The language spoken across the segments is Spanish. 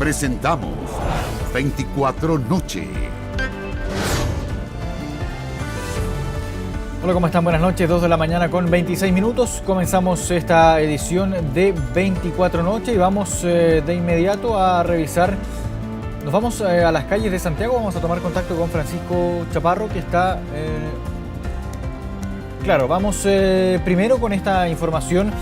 presentamos 24 Noche. Hola, ¿cómo están? Buenas noches, 2 de la mañana con 26 minutos. Comenzamos esta edición de 24 Noche y vamos de inmediato a revisar. Nos vamos a las calles de Santiago, vamos a tomar contacto con Francisco Chaparro, que está... Claro, vamos primero con esta información.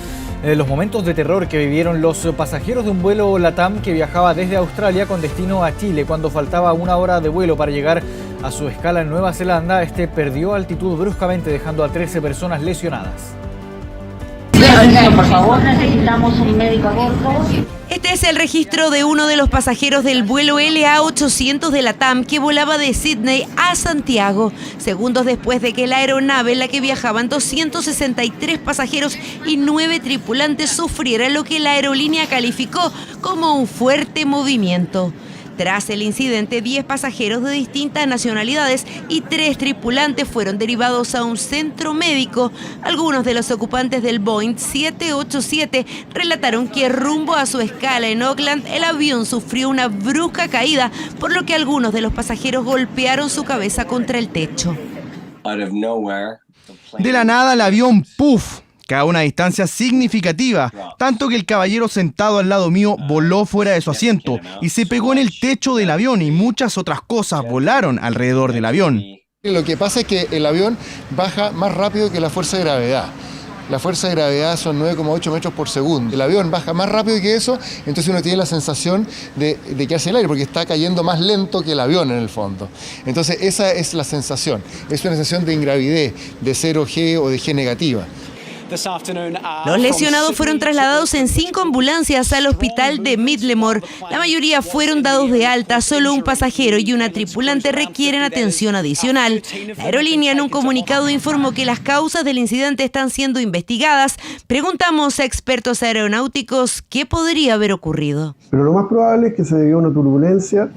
Los momentos de terror que vivieron los pasajeros de un vuelo LATAM que viajaba desde Australia con destino a Chile cuando faltaba una hora de vuelo para llegar a su escala en Nueva Zelanda. Este perdió altitud bruscamente, dejando a 13 personas lesionadas. Por favor, necesitamos un médico a bordo. Este es el registro de uno de los pasajeros del vuelo LA800 de LATAM que volaba de Sydney a Santiago, segundos después de que la aeronave en la que viajaban 263 pasajeros y 9 tripulantes sufriera lo que la aerolínea calificó como un fuerte movimiento. Tras el incidente, 10 pasajeros de distintas nacionalidades y 3 tripulantes fueron derivados a un centro médico. Algunos de los ocupantes del Boeing 787 relataron que rumbo a su escala en Auckland, el avión sufrió una brusca caída, por lo que algunos de los pasajeros golpearon su cabeza contra el techo. De la nada, el avión ¡puf! A una distancia significativa, tanto que el caballero sentado al lado mío voló fuera de su asiento y se pegó en el techo del avión y muchas otras cosas volaron alrededor del avión. Lo que pasa es que el avión baja más rápido que la fuerza de gravedad. La fuerza de gravedad son 9,8 metros por segundo. El avión baja más rápido que eso, entonces uno tiene la sensación de quedarse en el aire, porque está cayendo más lento que el avión en el fondo. Entonces esa es la sensación. Es una sensación de ingravidez, de 0G o de G negativa. Los lesionados fueron trasladados en 5 ambulancias al hospital de Midlemore. La mayoría fueron dados de alta, solo un pasajero y una tripulante requieren atención adicional. La aerolínea en un comunicado informó que las causas del incidente están siendo investigadas. Preguntamos a expertos aeronáuticos qué podría haber ocurrido. Pero lo más probable es que se debió a una turbulencia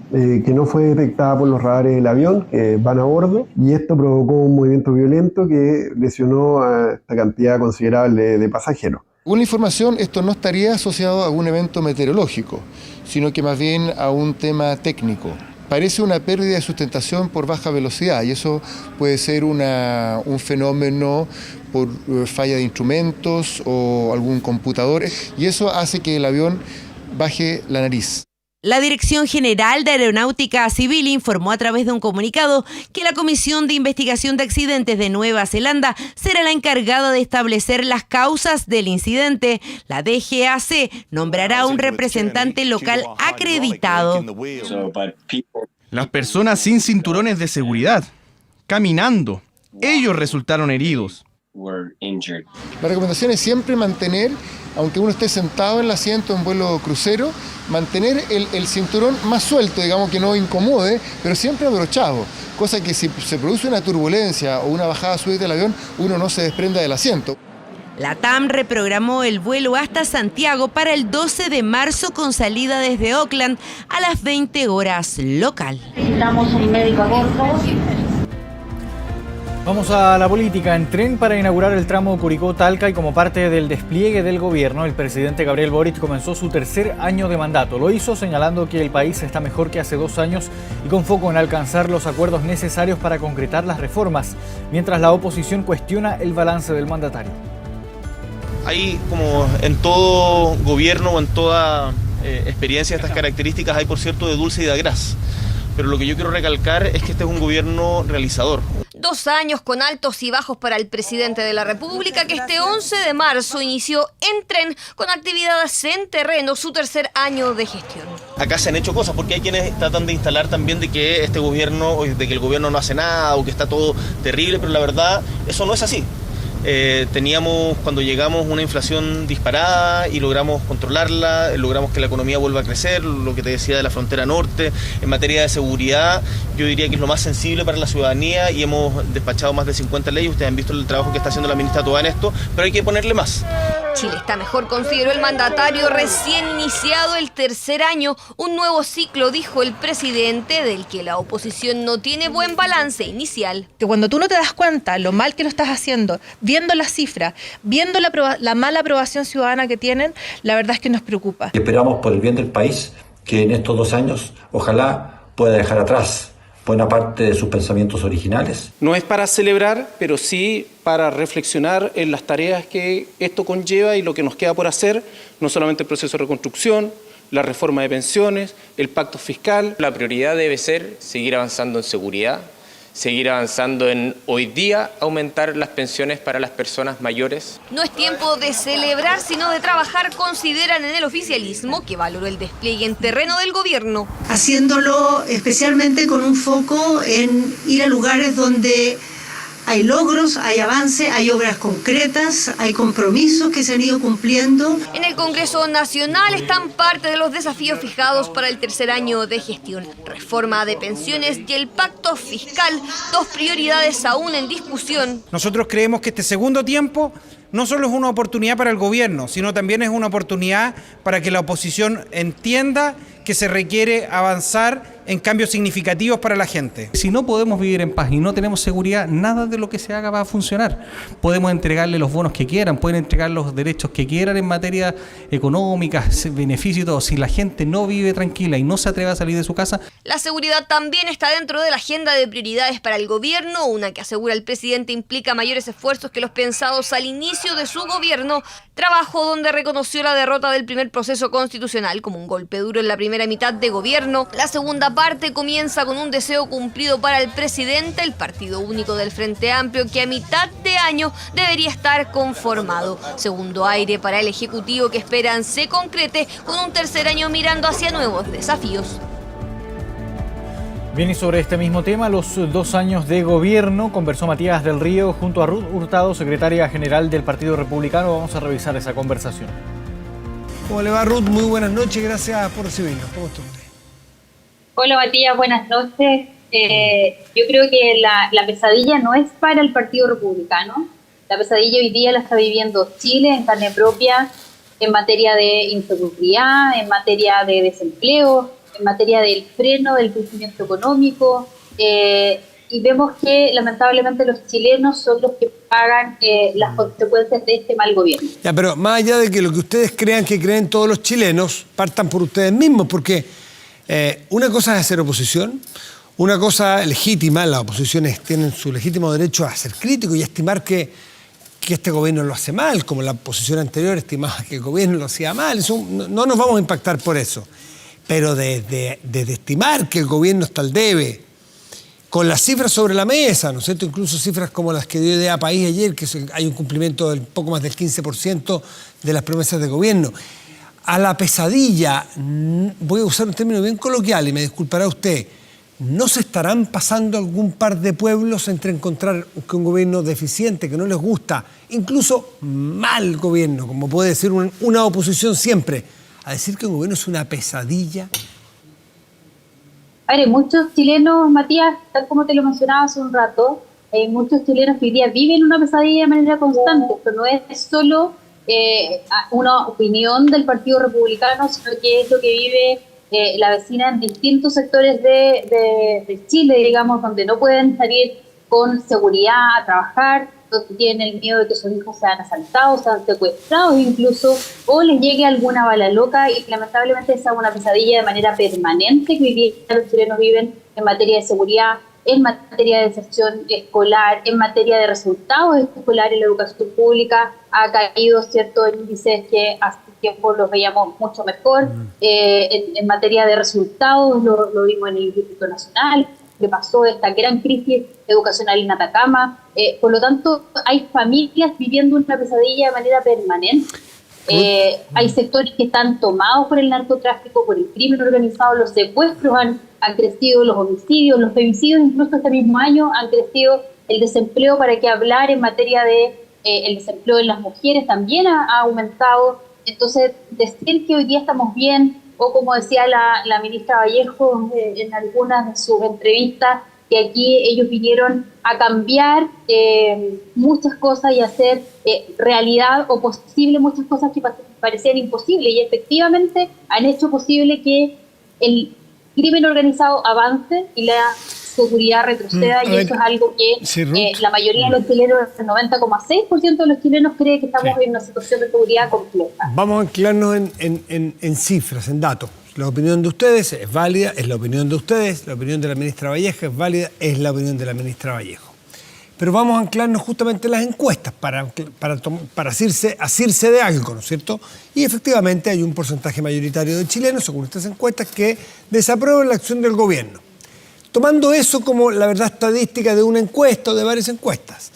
que no fue detectada por los radares del avión que van a bordo, y esto provocó un movimiento violento que lesionó a esta cantidad considerable de pasajeros. Según la información, esto no estaría asociado a un evento meteorológico, sino que más bien a un tema técnico. Parece una pérdida de sustentación por baja velocidad, y eso puede ser un fenómeno por falla de instrumentos o algún computador, y eso hace que el avión baje la nariz. La Dirección General de Aeronáutica Civil informó a través de un comunicado que la Comisión de Investigación de Accidentes de Nueva Zelanda será la encargada de establecer las causas del incidente. La DGAC nombrará un representante local acreditado. Las personas sin cinturones de seguridad, caminando, ellos resultaron heridos. La recomendación es siempre mantener, aunque uno esté sentado en el asiento en vuelo crucero, mantener el cinturón más suelto, digamos, que no incomode, pero siempre abrochado, cosa que si se produce una turbulencia o una bajada súbita del avión, uno no se desprenda del asiento. LATAM reprogramó el vuelo hasta Santiago para el 12 de marzo con salida desde Auckland a las 20 horas local. Necesitamos un médico a bordo. Vamos a la política. En tren para inaugurar el tramo Curicó-Talca y como parte del despliegue del gobierno, el presidente Gabriel Boric comenzó su tercer año de mandato. Lo hizo señalando que el país está mejor que hace 2 años y con foco en alcanzar los acuerdos necesarios para concretar las reformas, mientras la oposición cuestiona el balance del mandatario. Hay, como en todo gobierno o en toda experiencia de estas características, hay por cierto de dulce y de agraz. Pero lo que yo quiero recalcar es que este es un gobierno realizador. 2 años con altos y bajos para el presidente de la República, que este 11 de marzo inició en tren con actividades en terreno, su tercer año de gestión. Acá se han hecho cosas porque hay quienes tratan de instalar también de que este gobierno, de que el gobierno no hace nada o que está todo terrible, pero la verdad eso no es así. Teníamos cuando llegamos una inflación disparada y logramos controlarla, logramos que la economía vuelva a crecer, lo que te decía de la frontera norte. En materia de seguridad, yo diría que es lo más sensible para la ciudadanía y hemos despachado más de 50 leyes. Ustedes han visto el trabajo que está haciendo la ministra Toá en esto, pero hay que ponerle más. Chile está mejor, consideró el mandatario, recién iniciado el tercer año, un nuevo ciclo, dijo el presidente, del que la oposición no tiene buen balance inicial. Que cuando tú no te das cuenta lo mal que lo estás haciendo, viendo las cifras, viendo la mala aprobación ciudadana que tienen, la verdad es que nos preocupa. Esperamos por el bien del país que en estos 2 años ojalá pueda dejar atrás buena parte de sus pensamientos originales. No es para celebrar, pero sí para reflexionar en las tareas que esto conlleva y lo que nos queda por hacer, no solamente el proceso de reconstrucción, la reforma de pensiones, el pacto fiscal. La prioridad debe ser seguir avanzando en seguridad, seguir avanzando en hoy día aumentar las pensiones para las personas mayores. No es tiempo de celebrar, sino de trabajar, consideran en el oficialismo, que valoró el despliegue en terreno del gobierno. Haciéndolo especialmente con un foco en ir a lugares donde hay logros, hay avance, hay obras concretas, hay compromisos que se han ido cumpliendo. En el Congreso Nacional están parte de los desafíos fijados para el tercer año de gestión. Reforma de pensiones y el pacto fiscal, 2 prioridades aún en discusión. Nosotros creemos que este segundo tiempo no solo es una oportunidad para el gobierno, sino también es una oportunidad para que la oposición entienda que se requiere avanzar en cambios significativos para la gente. Si no podemos vivir en paz y no tenemos seguridad, nada de lo que se haga va a funcionar. Podemos entregarle los bonos que quieran, pueden entregar los derechos que quieran en materia económica, beneficios y todo. Si la gente no vive tranquila y no se atreve a salir de su casa. La seguridad también está dentro de la agenda de prioridades para el gobierno, una que asegura el presidente implica mayores esfuerzos que los pensados al inicio de su gobierno, trabajo donde reconoció la derrota del primer proceso constitucional como un golpe duro en la primera mitad de gobierno. La segunda parte comienza con un deseo cumplido para el presidente, el partido único del Frente Amplio, que a mitad de año debería estar conformado. Segundo aire para el Ejecutivo, que esperan se concrete con un tercer año mirando hacia nuevos desafíos. Bien, y sobre este mismo tema, los 2 años de gobierno, conversó Matías del Río junto a Ruth Hurtado, secretaria general del Partido Republicano. Vamos a revisar esa conversación. ¿Cómo le va, Ruth? Muy buenas noches, gracias por recibirnos. ¿Cómo está usted? Hola, Matías, buenas noches. Yo creo que la pesadilla no es para el Partido Republicano. La pesadilla hoy día la está viviendo Chile en carne propia, en materia de inseguridad, en materia de desempleo, en materia del freno del crecimiento económico, y vemos que lamentablemente los chilenos son los que pagan las consecuencias de este mal gobierno. Ya, pero más allá de que lo que ustedes crean que creen todos los chilenos, partan por ustedes mismos, porque una cosa es hacer oposición, una cosa legítima, las oposiciones tienen su legítimo derecho a ser críticos y a estimar que este gobierno lo hace mal, como la oposición anterior estimaba que el gobierno lo hacía mal. Eso, no nos vamos a impactar por eso. Pero desde estimar que el gobierno está al debe, con las cifras sobre la mesa, ¿no es cierto? Incluso cifras como las que dio Idea País ayer, que hay un cumplimiento del poco más del 15% de las promesas de gobierno. A la pesadilla, voy a usar un término bien coloquial y me disculpará usted, ¿no se estarán pasando algún par de pueblos entre encontrar un gobierno deficiente, que no les gusta, incluso mal gobierno, como puede decir una oposición siempre, a decir que un gobierno es una pesadilla? A ver, muchos chilenos, Matías, tal como te lo mencionaba hace un rato, hay muchos chilenos que hoy día viven una pesadilla de manera constante. Esto no es solo una opinión del Partido Republicano, sino que es lo que vive la vecina en distintos sectores de Chile, digamos, donde no pueden salir con seguridad a trabajar, donde tienen el miedo de que sus hijos sean asaltados, sean secuestrados incluso, o les llegue alguna bala loca, y lamentablemente esa es una pesadilla de manera permanente que hoy día los chilenos viven en materia de seguridad, en materia de deserción escolar, en materia de resultados escolares en la educación pública. Ha caído ciertos índices que hace tiempo los veíamos mucho mejor. En materia de resultados lo vimos en el Instituto Nacional, que pasó esta gran crisis educacional en Atacama. Por lo tanto, hay familias viviendo una pesadilla de manera permanente. Hay sectores que están tomados por el narcotráfico, por el crimen organizado, los secuestros han crecido, los homicidios, los femicidios, incluso este mismo año han crecido, el desempleo, para qué hablar, en materia de el desempleo en las mujeres también ha aumentado. Entonces, decir que hoy día estamos bien, o como decía la ministra Vallejo en algunas de sus entrevistas, que aquí ellos vinieron a cambiar muchas cosas y hacer realidad o posible muchas cosas que parecían imposibles, y efectivamente han hecho posible que el crimen organizado avance y la seguridad retroceda, y eso es algo que la mayoría de los chilenos, el 90,6% de los chilenos, cree que estamos en una situación de seguridad compleja. Vamos a anclarnos en cifras, en datos. La opinión de ustedes es válida, es la opinión de ustedes, la opinión de la ministra Vallejo es válida, es la opinión de la ministra Vallejo. Pero vamos a anclarnos justamente en las encuestas para asirse de algo, ¿no es cierto? Y efectivamente hay un porcentaje mayoritario de chilenos, según estas encuestas, que desaprueban la acción del gobierno. Tomando eso como la verdad estadística de una encuesta o de varias encuestas,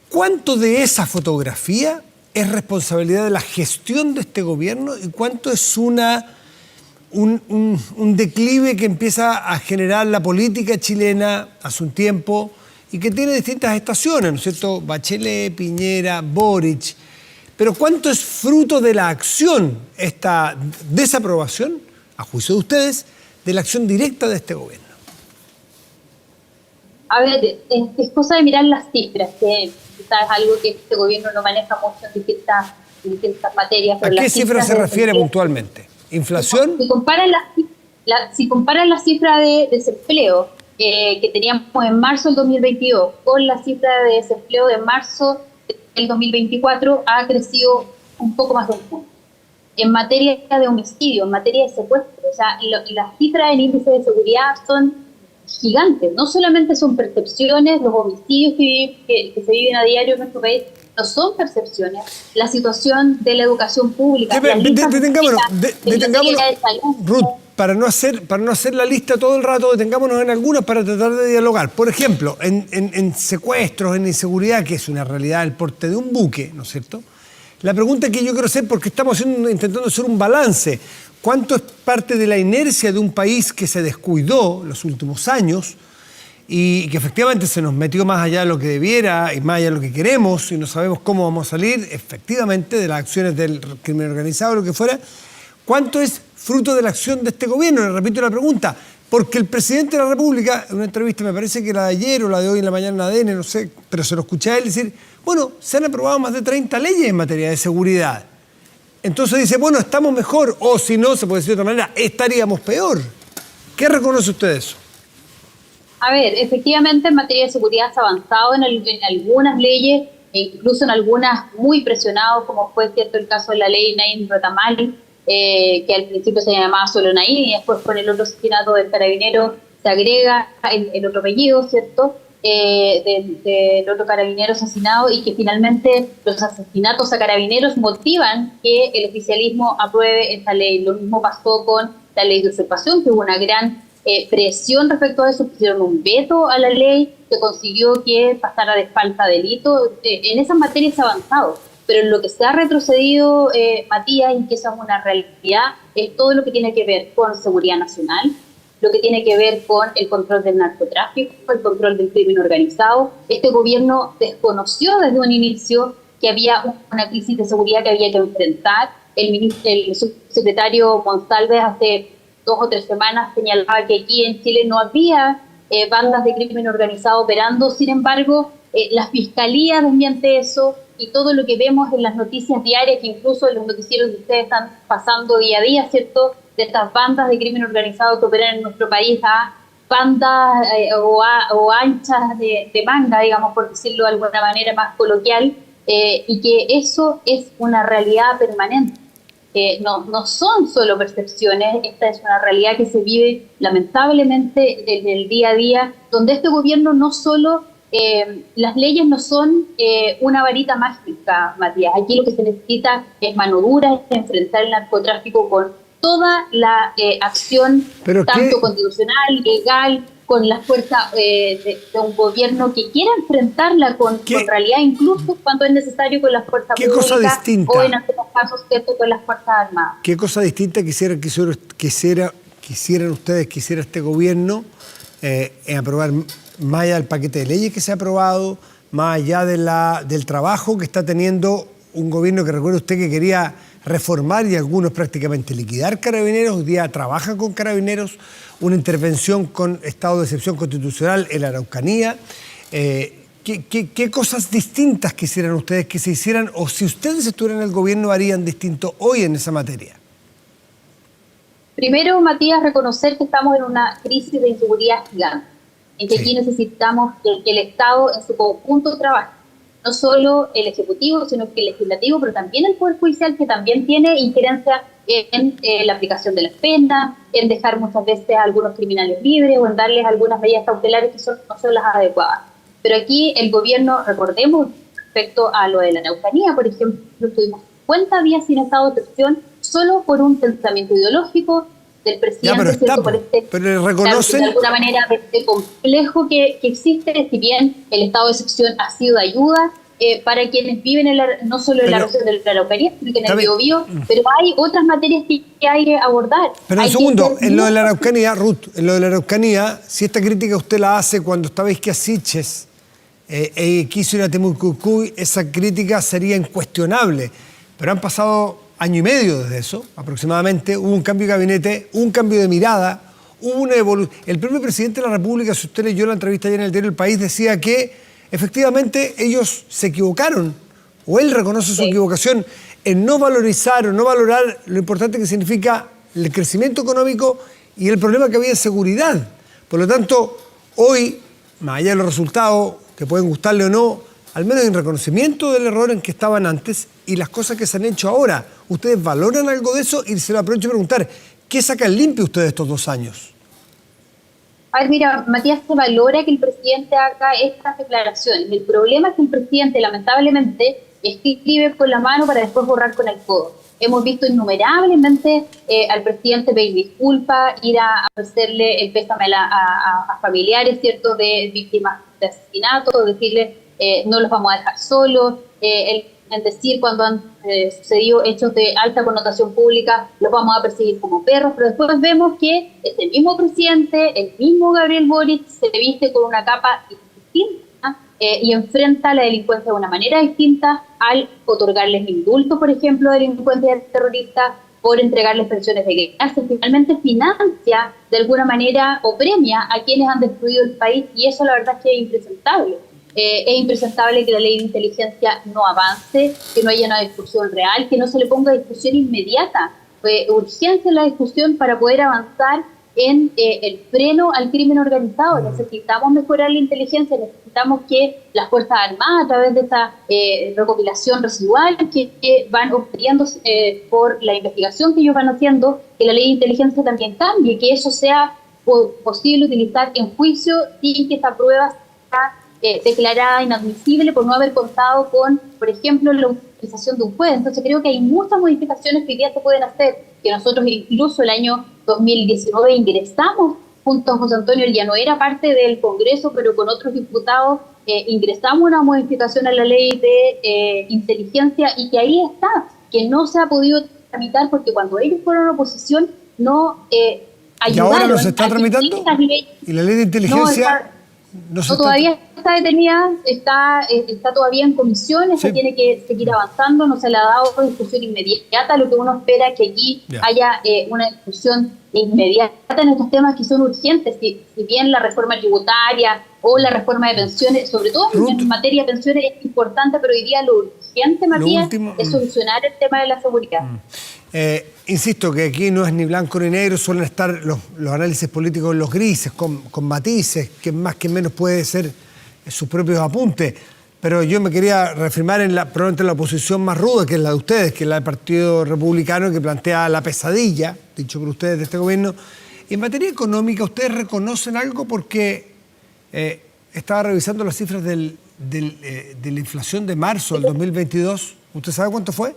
¿cuánto de esa fotografía es responsabilidad de la gestión de este gobierno y cuánto es un declive que empieza a generar la política chilena hace un tiempo y que tiene distintas estaciones, ¿no es cierto? Bachelet, Piñera, Boric. Pero ¿cuánto es fruto de la acción, esta desaprobación, a juicio de ustedes, de la acción directa de este gobierno? A ver, es cosa de mirar las cifras, que quizás es algo que este gobierno no maneja mucho en distintas materias. ¿A qué cifra se refiere puntualmente? ¿Inflación? Si comparan la cifra de desempleo que teníamos en marzo del 2022 con la cifra de desempleo de marzo del 2024, ha crecido un poco más de un punto. En materia de homicidio, en materia de secuestro, o sea, las cifras en índice de seguridad son gigantes. No solamente son percepciones, los homicidios que se viven a diario en nuestro país no son percepciones. La situación de la educación pública. Detengámonos, Ruth, para no hacer la lista todo el rato, detengámonos en algunas para tratar de dialogar. Por ejemplo, en secuestros, en inseguridad, que es una realidad del porte de un buque, ¿no es cierto? La pregunta que yo quiero hacer, porque estamos intentando hacer un balance, ¿cuánto es parte de la inercia de un país que se descuidó los últimos años y que efectivamente se nos metió más allá de lo que debiera y más allá de lo que queremos y no sabemos cómo vamos a salir efectivamente de las acciones del crimen organizado o lo que fuera? ¿Cuánto es fruto de la acción de este gobierno? Le repito la pregunta, porque el presidente de la República, en una entrevista, me parece que la de ayer o la de hoy en la mañana en ADN, no sé, pero se lo escuché a él decir, bueno, se han aprobado más de 30 leyes en materia de seguridad. Entonces dice, bueno, estamos mejor, o si no, se puede decir de otra manera, estaríamos peor. ¿Qué reconoce usted de eso? A ver, efectivamente en materia de seguridad se ha avanzado en algunas leyes, e incluso en algunas muy presionados, como fue cierto el caso de la ley Naim Ratamali, que al principio se llamaba solo Naim y después con el otro asesinato del carabinero se agrega el otro apellido, ¿cierto? Del otro carabinero asesinado, y que finalmente los asesinatos a carabineros motivan que el oficialismo apruebe esta ley. Lo mismo pasó con la ley de usurpación, que hubo una gran presión respecto a eso, pusieron un veto a la ley que consiguió que pasara de falta a delito. En esas materias se ha avanzado, pero en lo que se ha retrocedido, Matías, y que eso es una realidad, es todo lo que tiene que ver con seguridad nacional, lo que tiene que ver con el control del narcotráfico, el control del crimen organizado. Este gobierno desconoció desde un inicio que había una crisis de seguridad que había que enfrentar. El subsecretario Monsalve hace 2 o 3 semanas señalaba que aquí en Chile no había bandas de crimen organizado operando. Sin embargo, la Fiscalía desmiente eso, y todo lo que vemos en las noticias diarias, que incluso en los noticieros de ustedes están pasando día a día, ¿cierto?, de estas bandas de crimen organizado que operan en nuestro país, a bandas o anchas de manga, digamos, por decirlo de alguna manera más coloquial, y que eso es una realidad permanente. No son solo percepciones, esta es una realidad que se vive lamentablemente en el día a día, donde este gobierno no solo, las leyes no son una varita mágica, Matías. Aquí lo que se necesita es mano dura, es enfrentar el narcotráfico con toda la acción, tanto constitucional, legal, con la fuerza de un gobierno que quiera enfrentarla con realidad, incluso cuando es necesario con la fuerza pública, cosa distinta, o en algunos casos con las Fuerzas Armadas. ¿Qué cosa distinta quisieran ustedes, quisiera este gobierno aprobar, más allá del paquete de leyes que se ha aprobado, más allá del trabajo que está teniendo un gobierno que recuerde usted que quería reformar y algunos prácticamente liquidar Carabineros? Hoy día trabajan con Carabineros, una intervención con estado de excepción constitucional en la Araucanía. ¿Qué cosas distintas quisieran ustedes que se hicieran, o si ustedes estuvieran en el gobierno harían distinto hoy en esa materia? Primero, Matías, reconocer que estamos en una crisis de inseguridad gigante, en que aquí necesitamos que el Estado en su conjunto trabaje. No solo el Ejecutivo, sino que el Legislativo, pero también el Poder Judicial, que también tiene injerencia en la aplicación de las penas, en dejar muchas veces a algunos criminales libres o en darles algunas medidas cautelares que no son las adecuadas. Pero aquí el gobierno, recordemos, respecto a lo de la Araucanía, por ejemplo, estuvimos 50 días sin estado de excepción solo por un pensamiento ideológico del presidente, pero reconocen... de alguna manera este complejo que existe, si bien el estado de excepción ha sido de ayuda para quienes viven no solo en la región de la Araucanía, sino que en el Biobío, pero hay otras materias que hay que abordar. Pero un segundo, en lo de la Araucanía, Ruth, en lo de la Araucanía, si esta crítica usted la hace cuando estaba Isquia Siches quiso ir a Temucuicui, esa crítica sería incuestionable, pero han pasado año y medio desde eso, aproximadamente, hubo un cambio de gabinete, un cambio de mirada, hubo una evolución. El propio presidente de la República, si usted leyó la entrevista ayer en el diario El País, decía que efectivamente ellos se equivocaron, o él reconoce su equivocación en no valorizar o no valorar lo importante que significa el crecimiento económico y el problema que había de seguridad. Por lo tanto, hoy, más allá de los resultados, que pueden gustarle o no, al menos hay un reconocimiento del error en que estaban antes y las cosas que se han hecho ahora. ¿Ustedes valoran algo de eso? Y se lo aprovecho a preguntar, ¿qué sacan limpio ustedes estos 2 años? A ver, mira, Matías, se valora que el presidente haga estas declaraciones. El problema es que el presidente, lamentablemente, escribe con la mano para después borrar con el codo. Hemos visto innumerablemente al presidente pedir disculpas, ir a ofrecerle el pésame a familiares, ¿cierto?, de víctimas de asesinato, decirle no los vamos a dejar solos, en decir cuando han sucedido hechos de alta connotación pública, los vamos a perseguir como perros, pero después vemos que este mismo presidente, el mismo Gabriel Boric, se viste con una capa distinta y enfrenta la delincuencia de una manera distinta al otorgarles indultos, por ejemplo, a delincuentes terroristas, por entregarles pensiones de guerra. Finalmente financia de alguna manera o premia a quienes han destruido el país, y eso la verdad es que es impresentable. Es impresentable que la ley de inteligencia no avance, que no haya una discusión real, que no se le ponga discusión inmediata, urgencia en la discusión para poder avanzar en el freno al crimen organizado. Necesitamos mejorar la inteligencia, necesitamos que las Fuerzas Armadas, a través de esta recopilación residual que van obteniendo por la investigación que ellos van haciendo, que la ley de inteligencia también cambie, que eso sea posible utilizar en juicio sin que esta prueba sea declarada inadmisible por no haber contado con, por ejemplo, la utilización de un juez. Entonces creo que hay muchas modificaciones que hoy día se pueden hacer, que nosotros incluso el año 2019 ingresamos junto a José Antonio, él ya no era parte del Congreso, pero con otros diputados ingresamos una modificación a la ley de inteligencia, y que ahí está, que no se ha podido tramitar porque cuando ellos fueron oposición no ayudaron. ¿Y ahora no se está tramitando? ¿Y la ley de inteligencia? No, todavía está detenida, está todavía en comisiones, se tiene que seguir avanzando, no se le ha dado discusión inmediata. Lo que uno espera es que aquí haya una discusión inmediata en estos temas que son urgentes, si bien la reforma tributaria o la reforma de pensiones, sobre todo en materia de pensiones, es importante, pero hoy día lo urgente, Matías, es solucionar el tema de la seguridad. Insisto que aquí no es ni blanco ni negro, suelen estar los análisis políticos en los grises, con matices, que más que menos puede ser sus propios apuntes. Pero yo me quería reafirmar probablemente en la oposición más ruda, que es la de ustedes, que es la del Partido Republicano, que plantea la pesadilla, dicho por ustedes, de este gobierno. Y en materia económica, ¿ustedes reconocen algo? Porque estaba revisando las cifras de la inflación de marzo del 2022. ¿Usted sabe cuánto fue?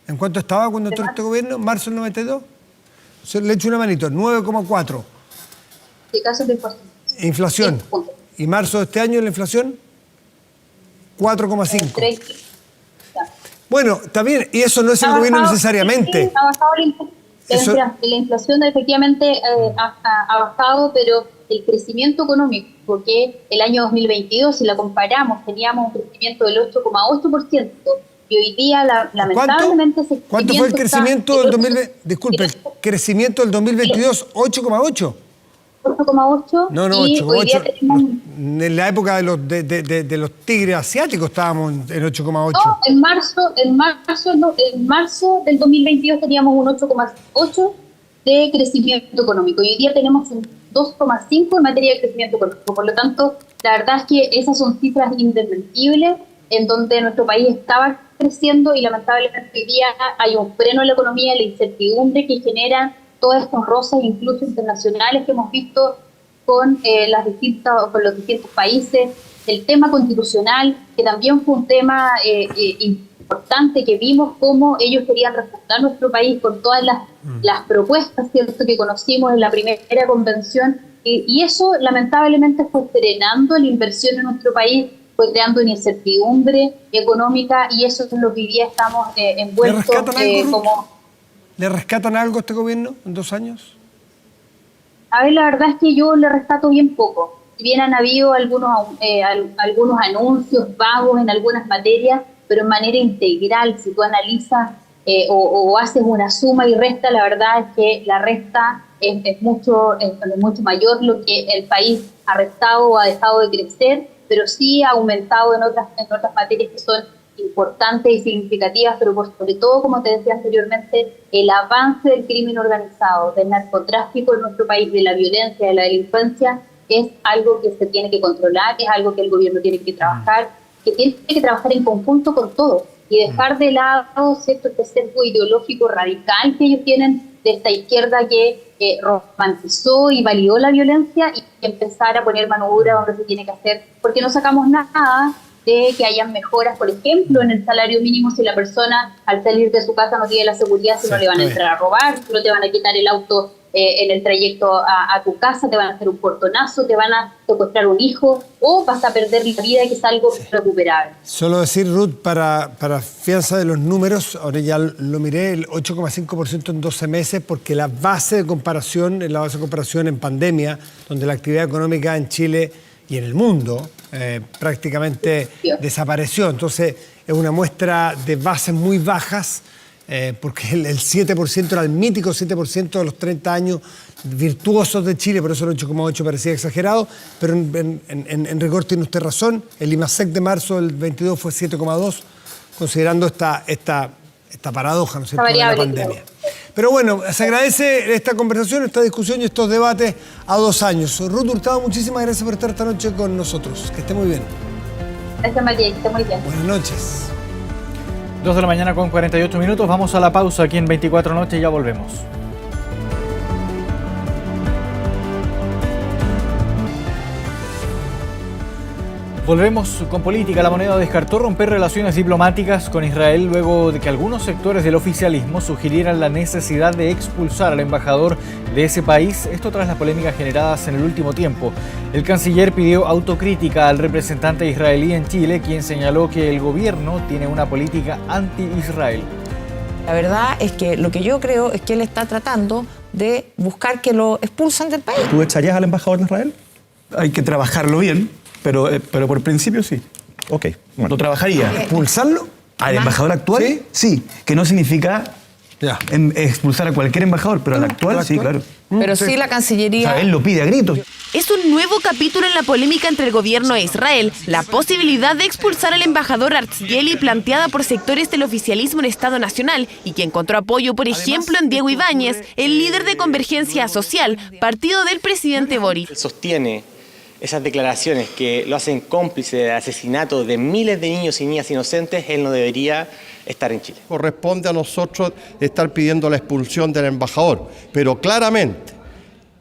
¿En cuánto estaba cuando entró este gobierno? ¿Marzo del 92? Le echo una manito, 9,4. Sí, caso de inflación. ¿Y marzo de este año la inflación? 4,5. Bueno, también, y eso no es el gobierno necesariamente. Sí, ha bajado la inflación, efectivamente ha bajado, pero el crecimiento económico, que el año 2022, si la comparamos, teníamos un crecimiento del 8,8%. Y hoy día, lamentablemente, ¿Cuánto fue el crecimiento del 2020? Disculpe, el crecimiento del 2022, 8,8. 8,8. No, 8,8. En la época de los tigres asiáticos estábamos en 8,8. No, en marzo del 2022 teníamos un 8,8 de crecimiento económico. Y hoy día tenemos un 2,5 en materia de crecimiento económico. Por lo tanto, la verdad es que esas son cifras indesmentibles, en donde nuestro país estaba creciendo y lamentablemente hoy día hay un freno en la economía, la incertidumbre que generan todos estos roces incluso internacionales que hemos visto con los distintos países, el tema constitucional, que también fue un tema importante, que vimos cómo ellos querían refundar nuestro país con todas las propuestas, ¿cierto?, que conocimos en la primera convención, y eso lamentablemente fue frenando la inversión en nuestro país, fue creando una incertidumbre económica, y eso es lo que hoy día estamos envueltos como... ¿Le rescatan algo a este gobierno en 2 años? A ver, la verdad es que yo le rescato bien poco. Si bien han habido algunos anuncios vagos en algunas materias, pero en manera integral, si tú analizas o haces una suma y resta, la verdad es que la resta es mucho mayor lo que el país ha restado o ha dejado de crecer, pero sí ha aumentado en otras materias que son importantes y significativas, pero sobre todo, como te decía anteriormente, el avance del crimen organizado, del narcotráfico en nuestro país, de la violencia, de la delincuencia, es algo que se tiene que controlar, es algo que el gobierno tiene que trabajar, que tiene que trabajar en conjunto con todos y dejar de lado, ¿cierto?, este sesgo ideológico radical que ellos tienen de esta izquierda que romantizó y validó la violencia, y empezar a poner mano dura donde se tiene que hacer, porque no sacamos nada de que hayan mejoras, por ejemplo, en el salario mínimo, si la persona al salir de su casa no tiene la seguridad, si no le van a entrar a robar, si no te van a quitar el auto en el trayecto a tu casa, te van a hacer un portonazo, te van a secuestrar un hijo, o vas a perder la vida, que es algo recuperable. Solo decir, Ruth, para fianza de los números, ahora ya lo miré, el 8,5% en 12 meses, porque la base de comparación es la base de comparación en pandemia, donde la actividad económica en Chile y en el mundo prácticamente desapareció. Entonces es una muestra de bases muy bajas, porque el 7% era el mítico 7% de los 30 años virtuosos de Chile, por eso el 8,8 parecía exagerado, pero en rigor tiene usted razón, el IMASEC de marzo del 22 fue 7,2, considerando esta paradoja, ¿no es cierto?, de la pandemia. Pero bueno, se agradece esta conversación, esta discusión y estos debates a 2 años. Ruth Hurtado, muchísimas gracias por estar esta noche con nosotros. Que esté muy bien. Gracias, Matías, que esté muy bien. Buenas noches. 2 de la mañana con 48 minutos. Vamos a la pausa aquí en 24 Noche y ya volvemos. Volvemos con política. La Moneda descartó romper relaciones diplomáticas con Israel luego de que algunos sectores del oficialismo sugirieran la necesidad de expulsar al embajador de ese país, esto tras las polémicas generadas en el último tiempo. El canciller pidió autocrítica al representante israelí en Chile, quien señaló que el gobierno tiene una política anti-Israel. La verdad es que lo que yo creo es que él está tratando de buscar que lo expulsen del país. ¿Tú echarías al embajador de Israel? Hay que trabajarlo bien. Pero por principio sí. Ok. Bueno. ¿Lo trabajaría? ¿Expulsarlo? ¿Al embajador actual? Sí. Que no significa expulsar a cualquier embajador, pero al actual sí, claro. Pero sí la Cancillería... O sea, él lo pide a gritos. Es un nuevo capítulo en la polémica entre el gobierno e Israel, la posibilidad de expulsar al embajador Artzeli planteada por sectores del oficialismo en Estado Nacional y que encontró apoyo, por ejemplo, en Diego Ibáñez, el líder de Convergencia Social, partido del presidente Boric. Sostiene esas declaraciones que lo hacen cómplice del asesinato de miles de niños y niñas inocentes, él no debería estar en Chile. Corresponde a nosotros estar pidiendo la expulsión del embajador, pero claramente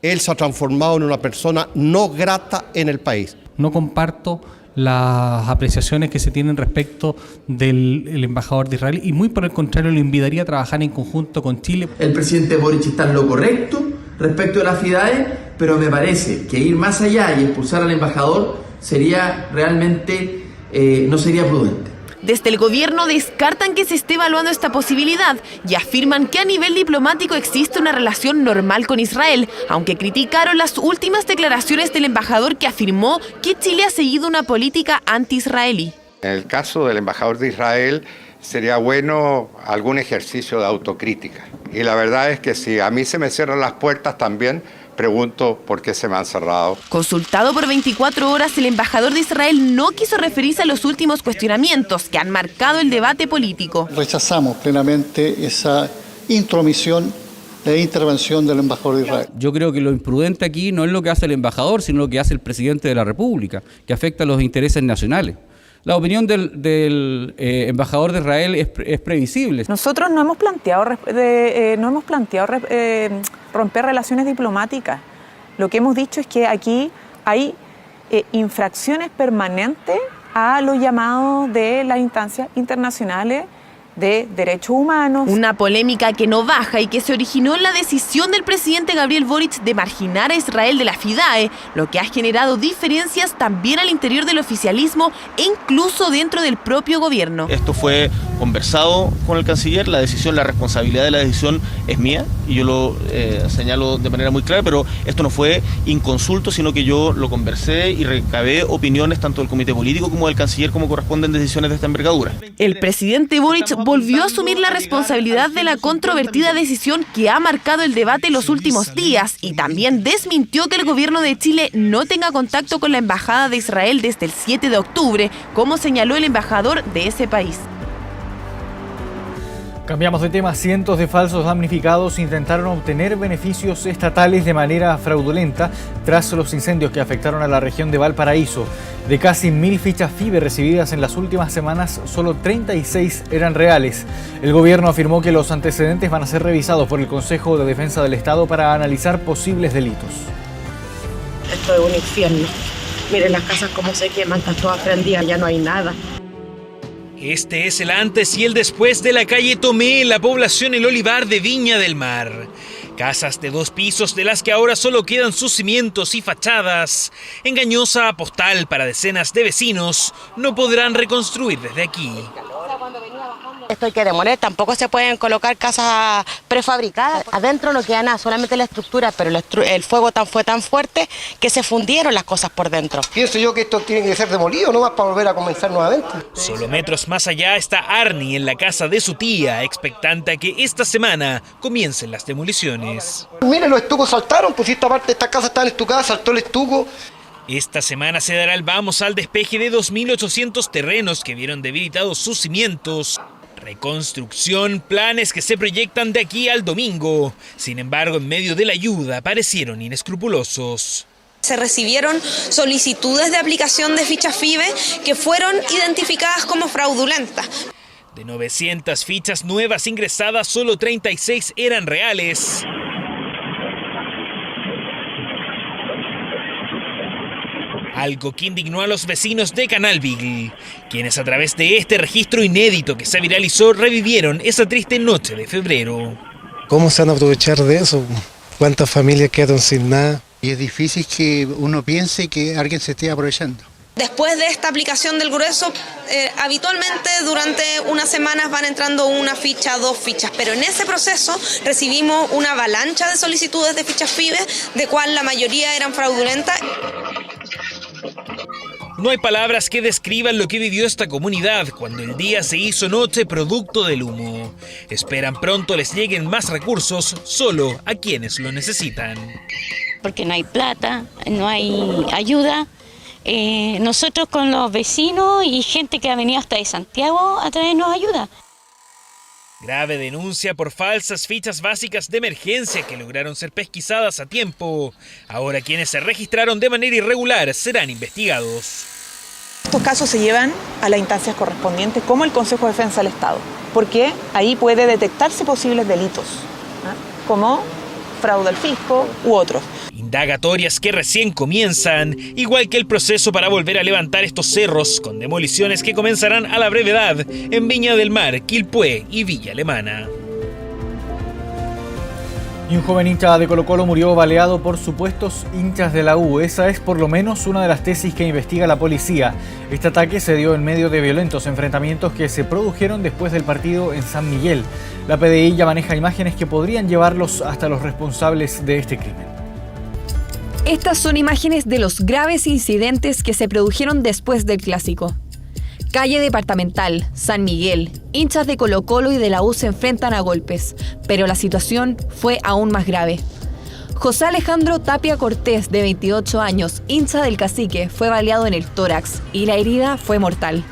él se ha transformado en una persona no grata en el país. No comparto las apreciaciones que se tienen respecto del embajador de Israel y muy por el contrario lo invitaría a trabajar en conjunto con Chile. El presidente Boric está en lo correcto respecto de las FIDAE, pero me parece que ir más allá y expulsar al embajador sería realmente, no sería prudente. Desde el gobierno descartan que se esté evaluando esta posibilidad y afirman que a nivel diplomático existe una relación normal con Israel, aunque criticaron las últimas declaraciones del embajador que afirmó que Chile ha seguido una política anti-israelí. En el caso del embajador de Israel sería bueno algún ejercicio de autocrítica. Y la verdad es que si a mí se me cierran las puertas también, pregunto por qué se me han cerrado. Consultado por 24 horas, el embajador de Israel no quiso referirse a los últimos cuestionamientos que han marcado el debate político. Rechazamos plenamente esa intromisión e intervención del embajador de Israel. Yo creo que lo imprudente aquí no es lo que hace el embajador, sino lo que hace el presidente de la República, que afecta a los intereses nacionales. La opinión del embajador de Israel es previsible. Nosotros no hemos planteado romper relaciones diplomáticas. Lo que hemos dicho es que aquí hay infracciones permanentes a los llamados de las instancias internacionales de derechos humanos. Una polémica que no baja y que se originó en la decisión del presidente Gabriel Boric de marginar a Israel de la FIDAE, lo que ha generado diferencias también al interior del oficialismo e incluso dentro del propio gobierno. Esto fue conversado con el canciller, la responsabilidad de la decisión es mía y yo lo señalo de manera muy clara, pero esto no fue inconsulto, sino que yo lo conversé y recabé opiniones tanto del comité político como del canciller como corresponden decisiones de esta envergadura. El presidente Boric volvió a asumir la responsabilidad de la controvertida decisión que ha marcado el debate los últimos días y también desmintió que el gobierno de Chile no tenga contacto con la embajada de Israel desde el 7 de octubre, como señaló el embajador de ese país. Cambiamos de tema. Cientos de falsos damnificados intentaron obtener beneficios estatales de manera fraudulenta tras los incendios que afectaron a la región de Valparaíso. De casi 1000 fichas FIBE recibidas en las últimas semanas, solo 36 eran reales. El gobierno afirmó que los antecedentes van a ser revisados por el Consejo de Defensa del Estado para analizar posibles delitos. Esto es un infierno. Miren las casas cómo se queman, están todas prendidas, ya no hay nada. Este es el antes y el después de la calle Tomé en la población El Olivar de Viña del Mar. Casas de 2 pisos de las que ahora solo quedan sus cimientos y fachadas. Engañosa postal para decenas de vecinos, no podrán reconstruir desde aquí. Esto hay que demoler, tampoco se pueden colocar casas prefabricadas. Adentro no queda nada, solamente la estructura, pero el fuego fue tan fuerte que se fundieron las cosas por dentro. Pienso yo que esto tiene que ser demolido, no más para volver a comenzar nuevamente. Solo metros más allá está Arnie en la casa de su tía, expectante a que esta semana comiencen las demoliciones. Miren, los estucos saltaron, pues esta parte de esta casa estaba estucada, saltó el estuco. Esta semana se dará el vamos al despeje de 2.800 terrenos que vieron debilitados sus cimientos. Reconstrucción, planes que se proyectan de aquí al domingo. Sin embargo, en medio de la ayuda, parecieron inescrupulosos. Se recibieron solicitudes de aplicación de fichas FIBE que fueron identificadas como fraudulentas. De 900 fichas nuevas ingresadas, solo 36 eran reales. Algo que indignó a los vecinos de Canal Beagle, quienes a través de este registro inédito que se viralizó revivieron esa triste noche de febrero. ¿Cómo se van a aprovechar de eso? ¿Cuántas familias quedaron sin nada? Y es difícil que uno piense que alguien se esté aprovechando. Después de esta aplicación del grueso, habitualmente durante unas semanas van entrando una ficha, 2 fichas, pero en ese proceso recibimos una avalancha de solicitudes de fichas FIBE, de cual la mayoría eran fraudulentas. No hay palabras que describan lo que vivió esta comunidad cuando el día se hizo noche producto del humo. Esperan pronto les lleguen más recursos solo a quienes lo necesitan. Porque no hay plata, no hay ayuda. Nosotros con los vecinos y gente que ha venido hasta de Santiago a traernos ayuda. Grave denuncia por falsas fichas básicas de emergencia que lograron ser pesquisadas a tiempo. Ahora quienes se registraron de manera irregular serán investigados. Estos casos se llevan a las instancias correspondientes como el Consejo de Defensa del Estado, porque ahí puede detectarse posibles delitos, como fraude al fisco u otros. Indagatorias que recién comienzan, igual que el proceso para volver a levantar estos cerros, con demoliciones que comenzarán a la brevedad en Viña del Mar, Quilpué y Villa Alemana. Y un joven hincha de Colo-Colo murió baleado por supuestos hinchas de la U. Esa es por lo menos una de las tesis que investiga la policía. Este ataque se dio en medio de violentos enfrentamientos que se produjeron después del partido en San Miguel. La PDI ya maneja imágenes que podrían llevarlos hasta los responsables de este crimen. Estas son imágenes de los graves incidentes que se produjeron después del clásico. Calle Departamental, San Miguel, hinchas de Colo-Colo y de la U se enfrentan a golpes, pero la situación fue aún más grave. José Alejandro Tapia Cortés, de 28 años, hincha del Cacique, fue baleado en el tórax y la herida fue mortal.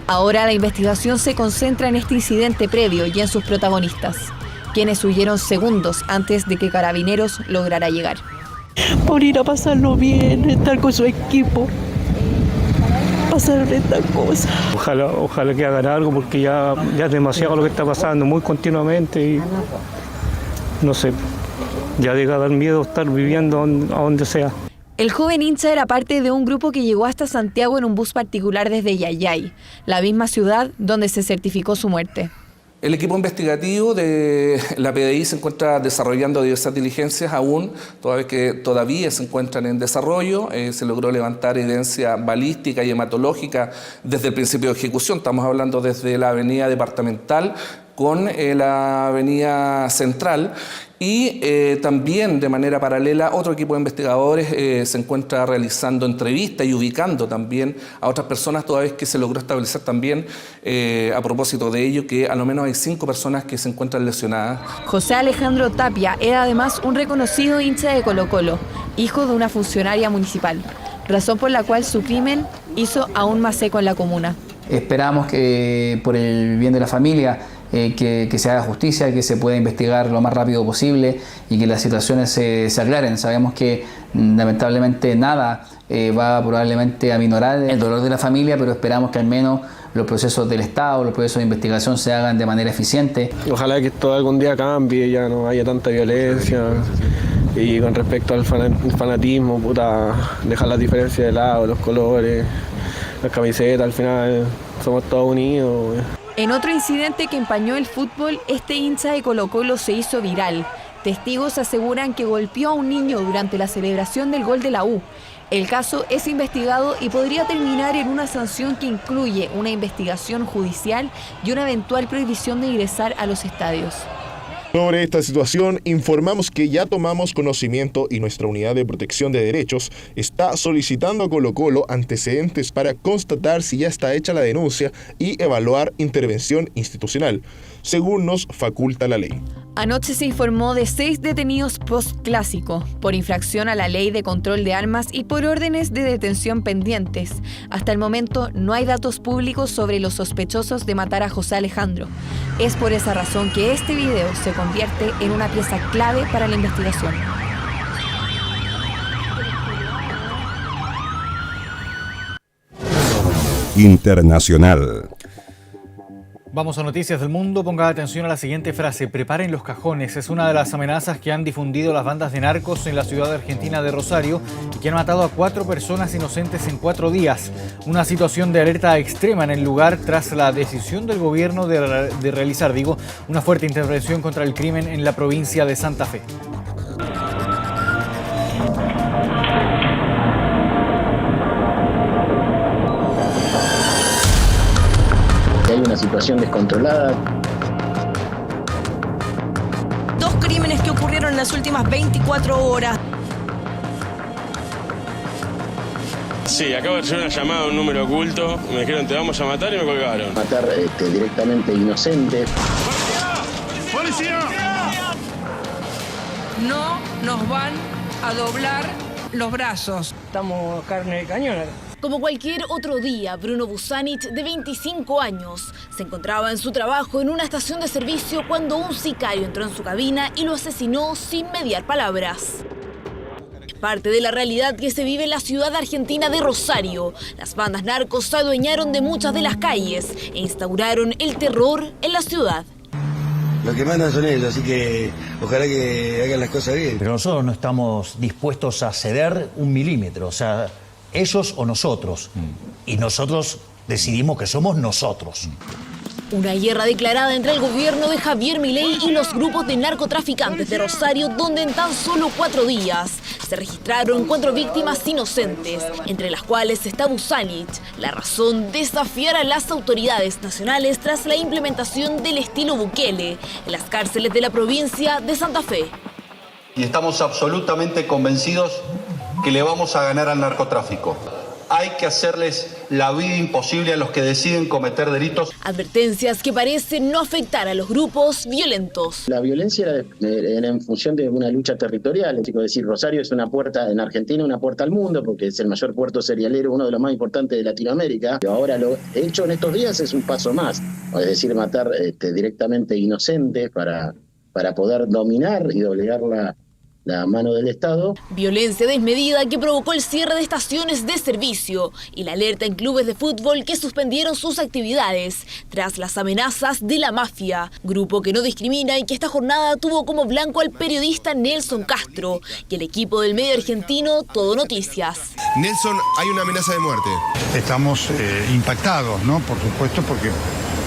Ahora la investigación se concentra en este incidente previo y en sus protagonistas, quienes huyeron segundos antes de que Carabineros lograra llegar. Por ir a pasarlo bien, estar con su equipo, pasarme estas cosas. Ojalá que hagan algo porque ya es demasiado lo que está pasando, muy continuamente y no sé, ya deja de dar miedo estar viviendo a donde sea. El joven hincha era parte de un grupo que llegó hasta Santiago en un bus particular desde Yayay, la misma ciudad donde se certificó su muerte. El equipo investigativo de la PDI se encuentra desarrollando diversas diligencias aún, toda vez que todavía se encuentran en desarrollo. Se logró levantar evidencia balística y hematológica desde el principio de ejecución. Estamos hablando desde la avenida departamental con la avenida central y también de manera paralela otro equipo de investigadores se encuentra realizando entrevistas y ubicando también a otras personas, toda vez que se logró establecer también a propósito de ello que a lo menos hay 5 personas que se encuentran lesionadas. José Alejandro Tapia era además un reconocido hincha de Colo-Colo, hijo de una funcionaria municipal, razón por la cual su crimen hizo aún más eco en la comuna. Esperamos que por el bien de la familia que se haga justicia, que se pueda investigar lo más rápido posible y que las situaciones se aclaren. Sabemos que lamentablemente nada va probablemente a aminorar el dolor de la familia, pero esperamos que al menos los procesos del Estado, los procesos de investigación se hagan de manera eficiente. Ojalá que esto algún día cambie, ya no haya tanta violencia. Y con respecto al fanatismo, dejar las diferencias de lado, los colores, las camisetas, al final somos todos unidos. En otro incidente que empañó el fútbol, este hincha de Colo-Colo se hizo viral. Testigos aseguran que golpeó a un niño durante la celebración del gol de la U. El caso es investigado y podría terminar en una sanción que incluye una investigación judicial y una eventual prohibición de ingresar a los estadios. Sobre esta situación, informamos que ya tomamos conocimiento y nuestra unidad de protección de derechos está solicitando a Colo-Colo antecedentes para constatar si ya está hecha la denuncia y evaluar intervención institucional, según nos faculta la ley. Anoche se informó de 6 detenidos post-clásico por infracción a la ley de control de armas y por órdenes de detención pendientes. Hasta el momento no hay datos públicos sobre los sospechosos de matar a José Alejandro. Es por esa razón que este video se convierte en una pieza clave para la investigación. Internacional. Vamos a noticias del mundo. Ponga atención a la siguiente frase: preparen los cajones. Es una de las amenazas que han difundido las bandas de narcos en la ciudad argentina de Rosario y que han matado a 4 personas inocentes en 4 días. Una situación de alerta extrema en el lugar tras la decisión del gobierno de realizar, una fuerte intervención contra el crimen en la provincia de Santa Fe. Hay una situación descontrolada. 2 crímenes que ocurrieron en las últimas 24 horas. Sí, acabo de recibir una llamada a un número oculto. Me dijeron te vamos a matar y me colgaron. Matar directamente inocentes. ¡Policía! No nos van a doblar los brazos. Estamos carne de cañón. Como cualquier otro día, Bruno Busanich, de 25 años, se encontraba en su trabajo en una estación de servicio cuando un sicario entró en su cabina y lo asesinó sin mediar palabras. Es parte de la realidad que se vive en la ciudad argentina de Rosario. Las bandas narcos se adueñaron de muchas de las calles e instauraron el terror en la ciudad. Lo que mandan son ellos, así que ojalá que hagan las cosas bien. Pero nosotros no estamos dispuestos a ceder un milímetro, o sea, ellos o nosotros. Y nosotros decidimos que somos nosotros. Una guerra declarada entre el gobierno de Javier Milei y los grupos de narcotraficantes de Rosario, donde en tan solo 4 días se registraron 4 víctimas inocentes, entre las cuales está Busanich. La razón, desafiar a las autoridades nacionales tras la implementación del estilo Bukele en las cárceles de la provincia de Santa Fe. Y estamos absolutamente convencidos que le vamos a ganar al narcotráfico. Hay que hacerles la vida imposible a los que deciden cometer delitos. Advertencias que parecen no afectar a los grupos violentos. La violencia era en función de una lucha territorial. Es decir, Rosario es una puerta, en Argentina, una puerta al mundo, porque es el mayor puerto cerealero, uno de los más importantes de Latinoamérica. Pero ahora lo hecho en estos días es un paso más. Es decir, matar directamente inocentes para poder dominar y doblegar la mano del Estado. Violencia desmedida que provocó el cierre de estaciones de servicio y la alerta en clubes de fútbol que suspendieron sus actividades tras las amenazas de la mafia, grupo que no discrimina y que esta jornada tuvo como blanco al periodista Nelson Castro y el equipo del medio argentino Todo Noticias. Nelson, hay una amenaza de muerte. Estamos impactados, ¿no? Por supuesto, porque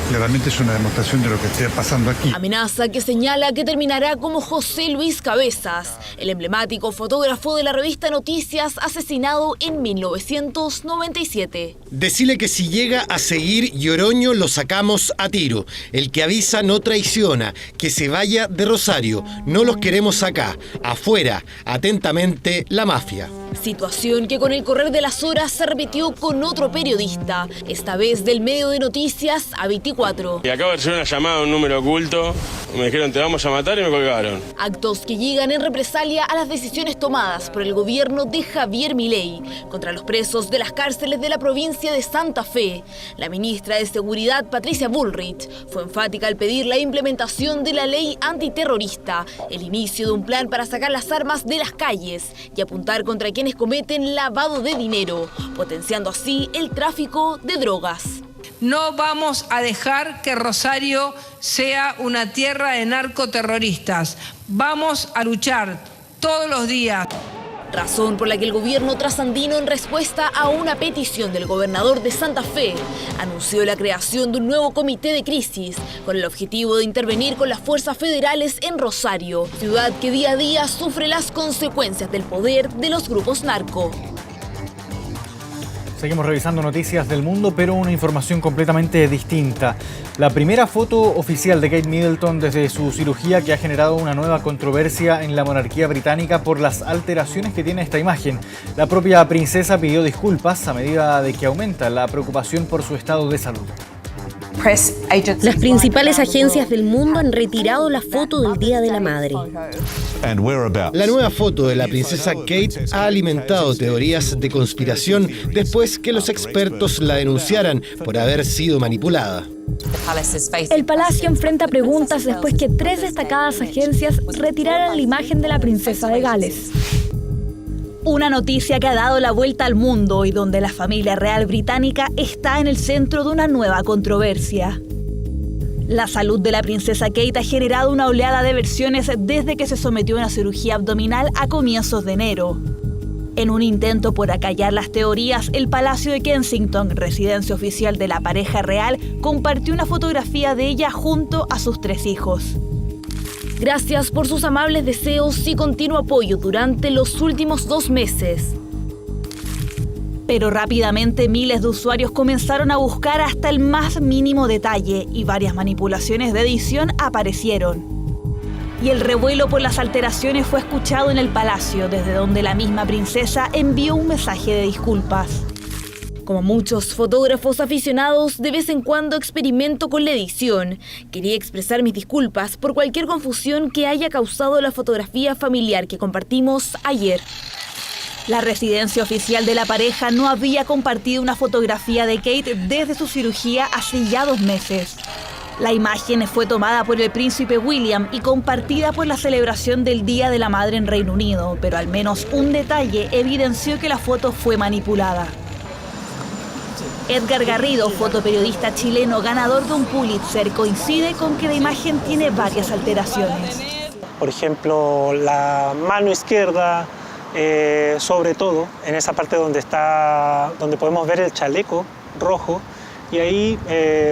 claramente es una demostración de lo que está pasando aquí. Amenaza que señala que terminará como José Luis Cabezas, el emblemático fotógrafo de la revista Noticias asesinado en 1997. Decile que si llega a seguir Lloroño lo sacamos a tiro. El que avisa no traiciona. Que se vaya de Rosario. No los queremos acá. Afuera. Atentamente, la mafia. Situación que con el correr de las horas se repitió con otro periodista, esta vez del medio de noticias A24. Y acabo de recibir una llamada a un número oculto, me dijeron te vamos a matar y me colgaron. Actos que llegan en represalia a las decisiones tomadas por el gobierno de Javier Milei contra los presos de las cárceles de la provincia de Santa Fe. La ministra de Seguridad, Patricia Bullrich, fue enfática al pedir la implementación de la ley antiterrorista, el inicio de un plan para sacar las armas de las calles y apuntar contra quienes cometen lavado de dinero, potenciando así el tráfico de drogas. No vamos a dejar que Rosario sea una tierra de narcoterroristas. Vamos a luchar todos los días. Razón por la que el gobierno trasandino, en respuesta a una petición del gobernador de Santa Fe, anunció la creación de un nuevo comité de crisis con el objetivo de intervenir con las fuerzas federales en Rosario, ciudad que día a día sufre las consecuencias del poder de los grupos narco. Seguimos revisando noticias del mundo, pero una información completamente distinta. La primera foto oficial de Kate Middleton desde su cirugía, que ha generado una nueva controversia en la monarquía británica por las alteraciones que tiene esta imagen. La propia princesa pidió disculpas a medida de que aumenta la preocupación por su estado de salud. Las principales agencias del mundo han retirado la foto del Día de la Madre. La nueva foto de la princesa Kate ha alimentado teorías de conspiración después que los expertos la denunciaran por haber sido manipulada. El palacio enfrenta preguntas después que 3 destacadas agencias retiraran la imagen de la princesa de Gales. Una noticia que ha dado la vuelta al mundo y donde la familia real británica está en el centro de una nueva controversia. La salud de la princesa Kate ha generado una oleada de versiones desde que se sometió a una cirugía abdominal a comienzos de enero. En un intento por acallar las teorías, el Palacio de Kensington, residencia oficial de la pareja real, compartió una fotografía de ella junto a sus 3 hijos. Gracias por sus amables deseos y continuo apoyo durante los últimos 2 meses. Pero rápidamente miles de usuarios comenzaron a buscar hasta el más mínimo detalle y varias manipulaciones de edición aparecieron. Y el revuelo por las alteraciones fue escuchado en el palacio, desde donde la misma princesa envió un mensaje de disculpas. Como muchos fotógrafos aficionados, de vez en cuando experimento con la edición. Quería expresar mis disculpas por cualquier confusión que haya causado la fotografía familiar que compartimos ayer. La residencia oficial de la pareja no había compartido una fotografía de Kate desde su cirugía hace ya 2 meses. La imagen fue tomada por el príncipe William y compartida por la celebración del Día de la Madre en Reino Unido, pero al menos un detalle evidenció que la foto fue manipulada. Edgar Garrido, fotoperiodista chileno ganador de un Pulitzer, coincide con que la imagen tiene varias alteraciones. Por ejemplo, la mano izquierda, sobre todo en esa parte donde podemos ver el chaleco rojo, y ahí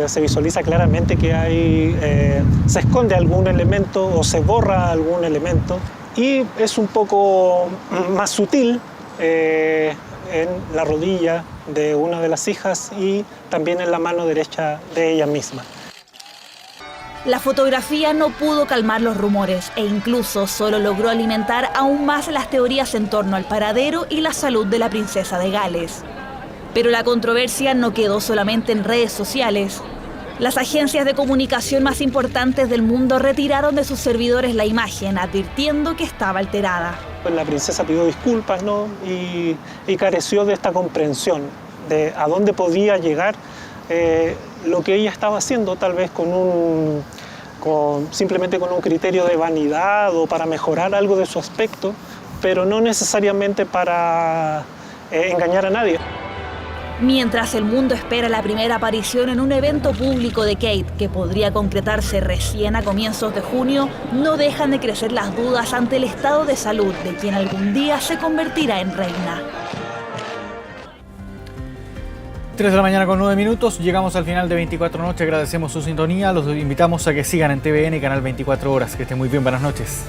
se visualiza claramente que se esconde algún elemento o se borra algún elemento, y es un poco más sutil en la rodilla de una de las hijas y también en la mano derecha de ella misma. La fotografía no pudo calmar los rumores e incluso solo logró alimentar aún más las teorías en torno al paradero y la salud de la princesa de Gales. Pero la controversia no quedó solamente en redes sociales. Las agencias de comunicación más importantes del mundo retiraron de sus servidores la imagen, advirtiendo que estaba alterada. La princesa pidió disculpas, ¿no? y careció de esta comprensión de a dónde podía llegar lo que ella estaba haciendo, tal vez con simplemente con un criterio de vanidad o para mejorar algo de su aspecto, pero no necesariamente para engañar a nadie. Mientras el mundo espera la primera aparición en un evento público de Kate, que podría concretarse recién a comienzos de junio, no dejan de crecer las dudas ante el estado de salud de quien algún día se convertirá en reina. 3 de la mañana con 9 minutos, llegamos al final de 24 Noche, agradecemos su sintonía, los invitamos a que sigan en TVN, Canal 24 Horas, que estén muy bien, buenas noches.